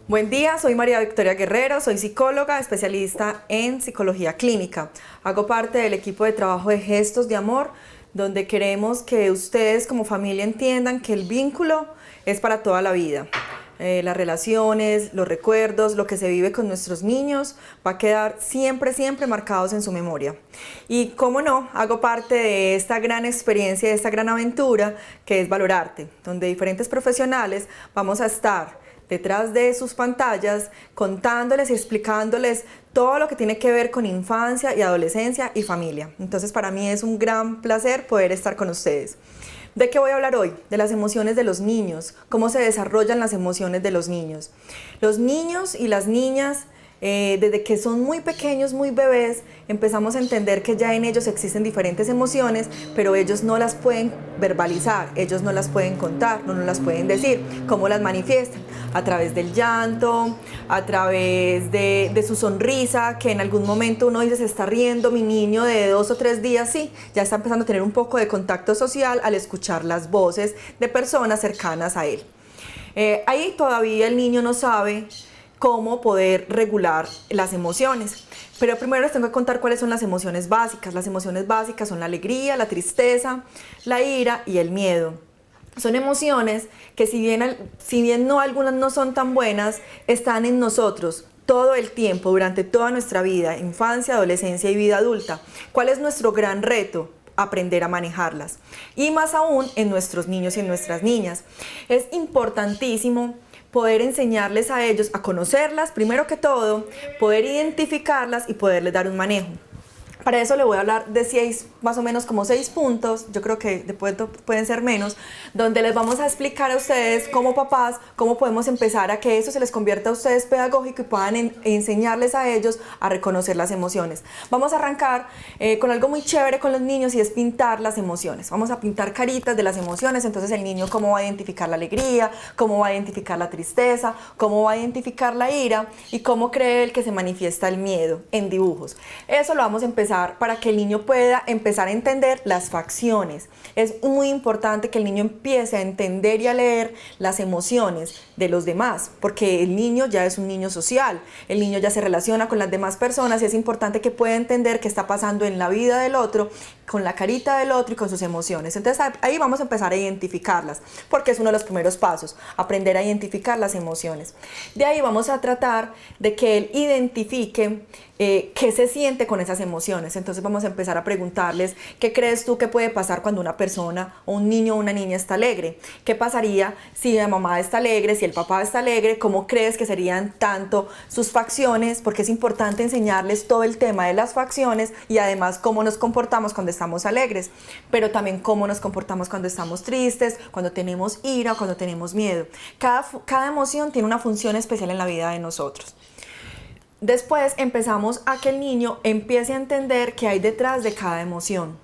Buen día, soy María Victoria Guerrero, soy psicóloga, especialista en psicología clínica. Hago parte del equipo de trabajo de Gestos de Amor, donde queremos que ustedes como familia entiendan que el vínculo es para toda la vida. Las relaciones, los recuerdos, lo que se vive con nuestros niños va a quedar siempre, siempre marcados en su memoria. Y cómo no, hago parte de esta gran experiencia, de esta gran aventura que es Valorarte, donde diferentes profesionales vamos a estar detrás de sus pantallas, contándoles y explicándoles todo lo que tiene que ver con infancia y adolescencia y familia. Entonces para mí es un gran placer poder estar con ustedes. ¿De qué voy a hablar hoy? De las emociones de los niños, cómo se desarrollan las emociones de los niños. Los niños y las niñas, desde que son muy pequeños, muy bebés, empezamos a entender que ya en ellos existen diferentes emociones, pero ellos no las pueden verbalizar, ellos no las pueden contar, no nos las pueden decir. ¿Cómo las manifiestan? A través del llanto, a través de su sonrisa, que en algún momento uno dice, se está riendo mi niño de 2 o 3 días, sí, ya está empezando a tener un poco de contacto social al escuchar las voces de personas cercanas a él. Ahí todavía el niño no sabe cómo poder regular las emociones. Pero primero les tengo que contar cuáles son las emociones básicas. Las emociones básicas son la alegría, la tristeza, la ira y el miedo. Son emociones que si bien no algunas no son tan buenas, están en nosotros todo el tiempo, durante toda nuestra vida, infancia, adolescencia y vida adulta. ¿Cuál es nuestro gran reto? Aprender a manejarlas. Y más aún en nuestros niños y en nuestras niñas. Es importantísimo poder enseñarles a ellos a conocerlas, primero que todo, poder identificarlas y poderles dar un manejo. Para eso le voy a hablar de 6, más o menos como 6 puntos, yo creo que después pueden ser menos, donde les vamos a explicar a ustedes como papás cómo podemos empezar a que eso se les convierta a ustedes pedagógico y puedan enseñarles a ellos a reconocer las emociones. Vamos a arrancar con algo muy chévere con los niños y es pintar las emociones. Vamos a pintar caritas de las emociones, entonces el niño cómo va a identificar la alegría, cómo va a identificar la tristeza, cómo va a identificar la ira y cómo cree él que se manifiesta el miedo en dibujos. Eso lo vamos a empezar para que el niño pueda empezar a entender las facciones. Es muy importante que el niño empiece a entender y a leer las emociones de los demás, porque el niño ya es un niño social, el niño ya se relaciona con las demás personas y es importante que pueda entender qué está pasando en la vida del otro, con la carita del otro y con sus emociones. Entonces ahí vamos a empezar a identificarlas, porque es uno de los primeros pasos, aprender a identificar las emociones. De ahí vamos a tratar de que él identifique qué se siente con esas emociones. Entonces vamos a empezar a preguntarles, ¿qué crees tú que puede pasar cuando una persona o un niño o una niña está alegre? ¿Qué pasaría si la mamá está alegre, si el papá está alegre? ¿Cómo crees que serían tanto sus facciones? Porque es importante enseñarles todo el tema de las facciones y además cómo nos comportamos cuando estamos alegres, pero también cómo nos comportamos cuando estamos tristes, cuando tenemos ira o cuando tenemos miedo. Cada emoción tiene una función especial en la vida de nosotros. Después empezamos a que el niño empiece a entender qué hay detrás de cada emoción.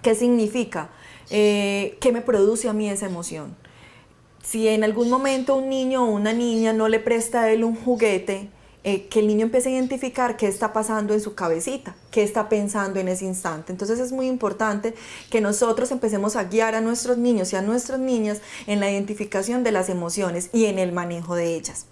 ¿Qué significa? ¿Qué me produce a mí esa emoción? Si en algún momento un niño o una niña no le presta a él un juguete, que el niño empiece a identificar qué está pasando en su cabecita, qué está pensando en ese instante. Entonces es muy importante que nosotros empecemos a guiar a nuestros niños y a nuestras niñas en la identificación de las emociones y en el manejo de ellas.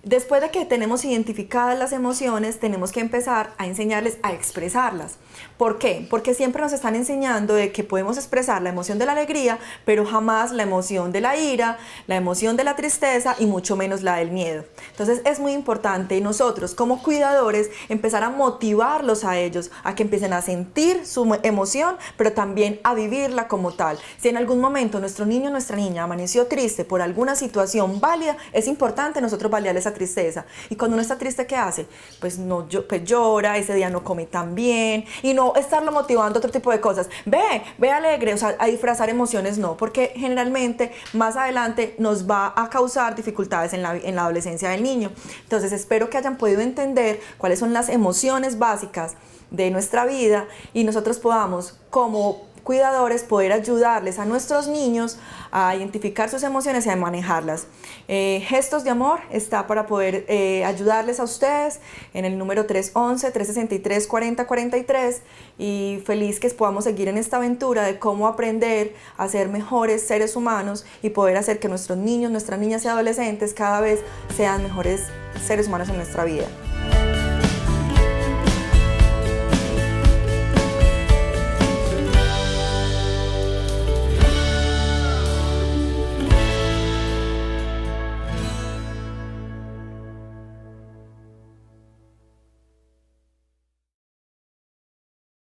Después de que tenemos identificadas las emociones, tenemos que empezar a enseñarles a expresarlas. ¿Por qué? Porque siempre nos están enseñando de que podemos expresar la emoción de la alegría, pero jamás la emoción de la ira, la emoción de la tristeza y mucho menos la del miedo. Entonces es muy importante nosotros como cuidadores empezar a motivarlos a ellos, a que empiecen a sentir su emoción, pero también a vivirla como tal. Si en algún momento nuestro niño o nuestra niña amaneció triste por alguna situación válida, es importante nosotros validarle esa tristeza. Y cuando uno está triste, ¿qué hace? Pues llora, ese día no come tan bien y no estarlo motivando a otro tipo de cosas. Ve alegre, o sea, a disfrazar emociones no, porque generalmente más adelante nos va a causar dificultades en la adolescencia del niño. Entonces espero que hayan podido entender cuáles son las emociones básicas de nuestra vida y nosotros podamos como cuidadores, poder ayudarles a nuestros niños a identificar sus emociones y a manejarlas. Gestos de Amor está para poder ayudarles a ustedes en el número 311-363-4043 y feliz que podamos seguir en esta aventura de cómo aprender a ser mejores seres humanos y poder hacer que nuestros niños, nuestras niñas y adolescentes cada vez sean mejores seres humanos en nuestra vida.